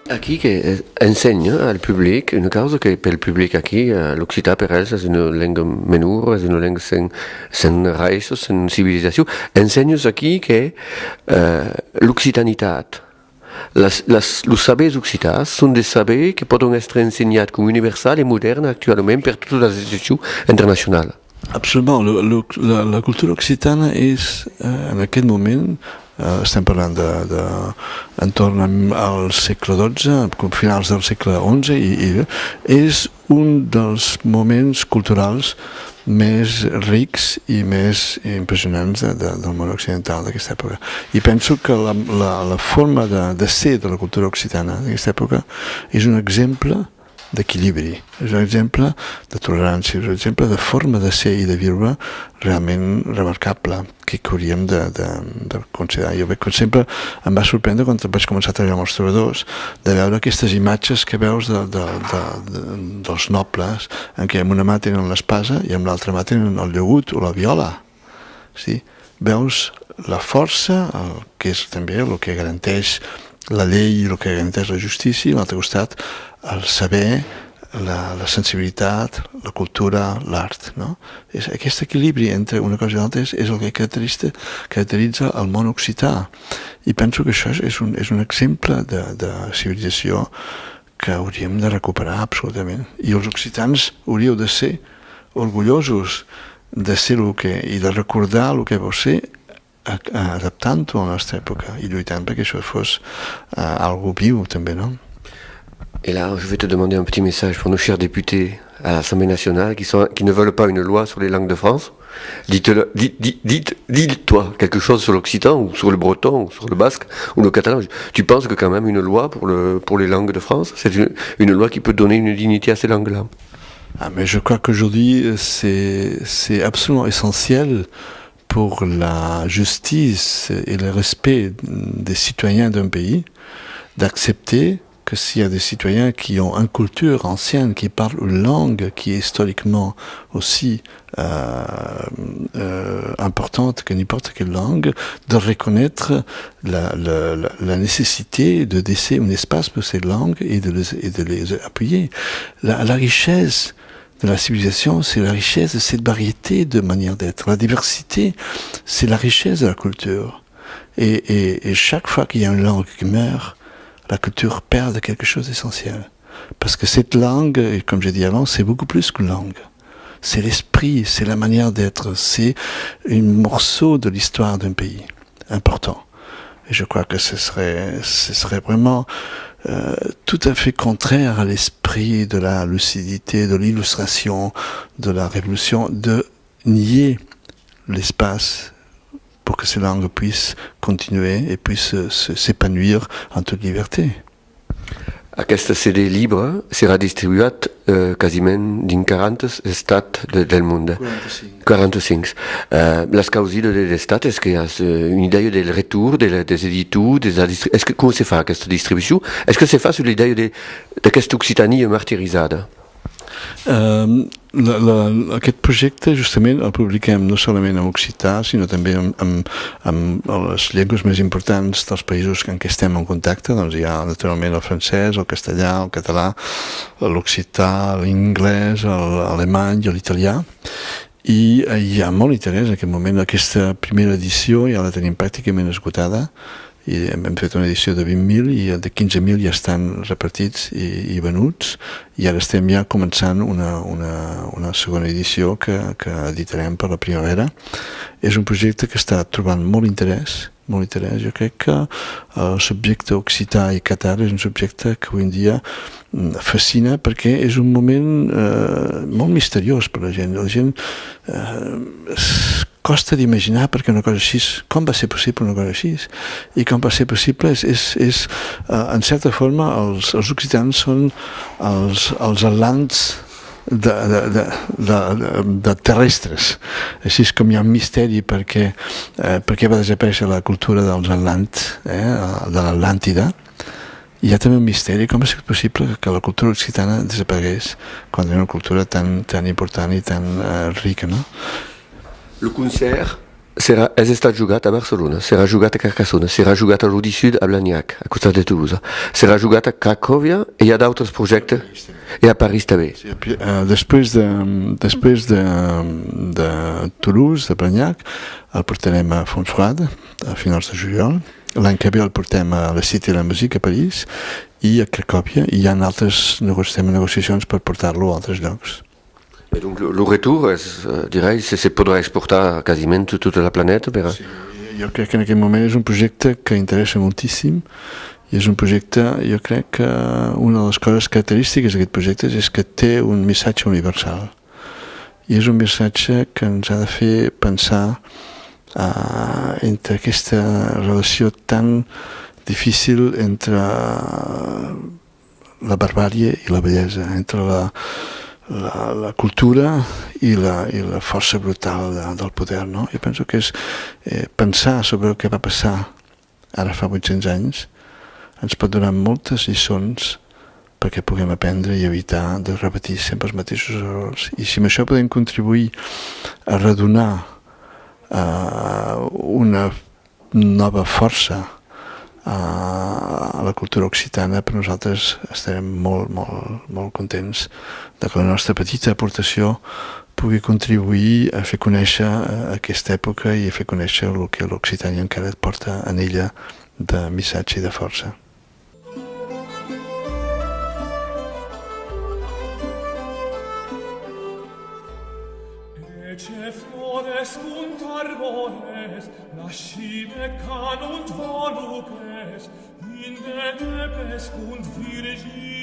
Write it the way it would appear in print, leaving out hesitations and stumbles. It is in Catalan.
Aquí que ensenya al públic una cosa que pel públic aquí l'occità per ells és una llengua menor, és una llengua sen raïces, sen civilització. Ensenyes aquí que l'occitanitat, els sabers occitans són des sabers que poden estar ensenyats com universal i modern actualment per totes les institucions internacionals. Absolument. La cultura occitana és, en aquest moment, estem parlant entorn al segle XII, finals del segle XI, i és un dels moments culturals més rics i més impressionants del món occidental d'aquesta època. I penso que la forma de ser de la cultura occitana d'aquesta època és un exemple d'equilibri, és un exemple de tolerància, és un exemple de forma de ser i de viure realment remarcable, que hauríem de considerar. Jo veig que sempre em va sorprendre quan vaig començar a treballar amb els trobadors de veure aquestes imatges que veus dels nobles en què amb una mà tenen l'espasa i amb l'altra mà tenen el llaüt o la viola. Sí? Veus la força, que és també el que garanteix la llei i el que garanteix la justícia, i a l'altre costat el saber, la sensibilitat, la cultura, l'art, no? Aquest equilibri entre una cosa i l'altra és el que caracteritza el món occità, i penso que això és un exemple de civilització que hauríem de recuperar absolutament, i els occitans hauríeu de ser orgullosos de ser i de recordar el que vau ser, adaptant-ho a la nostra època i lluitant perquè això fos algo viu també, no? Et là, je vais te demander un petit message pour nos chers députés à l'Assemblée nationale qui ne veulent pas une loi sur les langues de France. Dis-toi quelque chose sur l'occitan, ou sur le breton, ou sur le basque, ou le catalan. Tu penses que quand même une loi pour les langues de France, c'est une loi qui peut donner une dignité à ces langues-là? Mais je crois qu'aujourd'hui, c'est absolument essentiel pour la justice et le respect des citoyens d'un pays d'accepter que s'il y a des citoyens qui ont une culture ancienne, qui parlent une langue qui est historiquement aussi importante que n'importe quelle langue, de reconnaître la nécessité de laisser un espace pour ces langues et de les appuyer. La richesse de la civilisation, c'est la richesse de cette variété de manières d'être. La diversité, c'est la richesse de la culture. Et chaque fois qu'il y a une langue qui meurt, la culture perd quelque chose d'essentiel. Parce que cette langue, comme j'ai dit avant, c'est beaucoup plus qu'une langue. C'est l'esprit, c'est la manière d'être, c'est un morceau de l'histoire d'un pays important. Et je crois que ce serait vraiment tout à fait contraire à l'esprit de la lucidité, de l'illustration, de la révolution, de nier l'espace pour que ces langues puissent continuer et puissent s'épanouir en toute liberté. Aquesta CD llibre serà distribuït quasiment dins 40 estats del món. 45. Les causes de l'estat és que hi ha una idea del retorn des editors, com se fa aquesta distribució? És que se fa sur l'idea d'aquesta Occitania martiritzada? Aquest projecte justament el publiquem no solament en occità sinó també amb les llengües més importants dels països en què estem en contacte. Doncs hi ha naturalment el francès, el castellà, el català, l'occità, l'inglès, l'alemany i l'italià, i hi ha molt interès en aquest moment. Aquesta primera edició ja la tenim pràcticament esgotada i hem fet una edició de 20.000 i de 15.000 ja estan repartits i venuts, i ara estem ja començant una segona edició que editarem per la primavera. És un projecte que està trobant molt interès. Jo crec que el subjecte occità i catar és un subjecte que avui en dia fascina perquè és un moment molt misteriós per la gent. La gent costa d'imaginar perquè una cosa així, com va ser possible una cosa així, i com va ser possible és en certa forma els occitans són els atlants de terrestres. Així és com hi ha un misteri perquè va desaparèixer la cultura dels atlants, de l'Atlàntida. Hi ha també un misteri, com és possible que la cultura occitana desaparegués quan era una cultura tan important i tan rica, no? Le concert És estat jugat a Barcelona, serà jugat a Carcassona, serà jugat a l'Odi Sud a Blagnac, a costat de Toulouse, serà jugat a Cracòvia i hi ha d'altres projectes, i a París també. Sí, després de Toulouse, de Blagnac, el portarem a Fontfroide a finals de juliol. L'any que ve el portem a la Cité de la Musique a París i a Cracòvia, i hi ha altres negociacions per portar-lo a altres llocs. Et donc le retour, se podrà exportar quasiment tota la planeta? Sí, jo crec que en aquest moment és un projecte que interessa moltíssim, i és un projecte, jo crec que una de les coses característiques d'aquest projecte és que té un missatge universal, i és un missatge que ens ha de fer pensar entre aquesta relació tan difícil entre la barbàrie i la bellesa, entre la cultura i la força brutal del poder, no? Jo penso que és pensar sobre el que va passar ara fa 800 anys ens pot donar moltes lliçons perquè puguem aprendre i evitar de repetir sempre els mateixos errors. I si amb això podem contribuir a redonar una nova força a la cultura occitana, per nosaltres estarem molt, molt, molt contents de que la nostra petita aportació pugui contribuir a fer conèixer aquesta època i a fer conèixer el que l'Occitània encara et porta en ella de missatge i de força. Flores arbores, lascive can und voluces, in de Tepes und Virgin.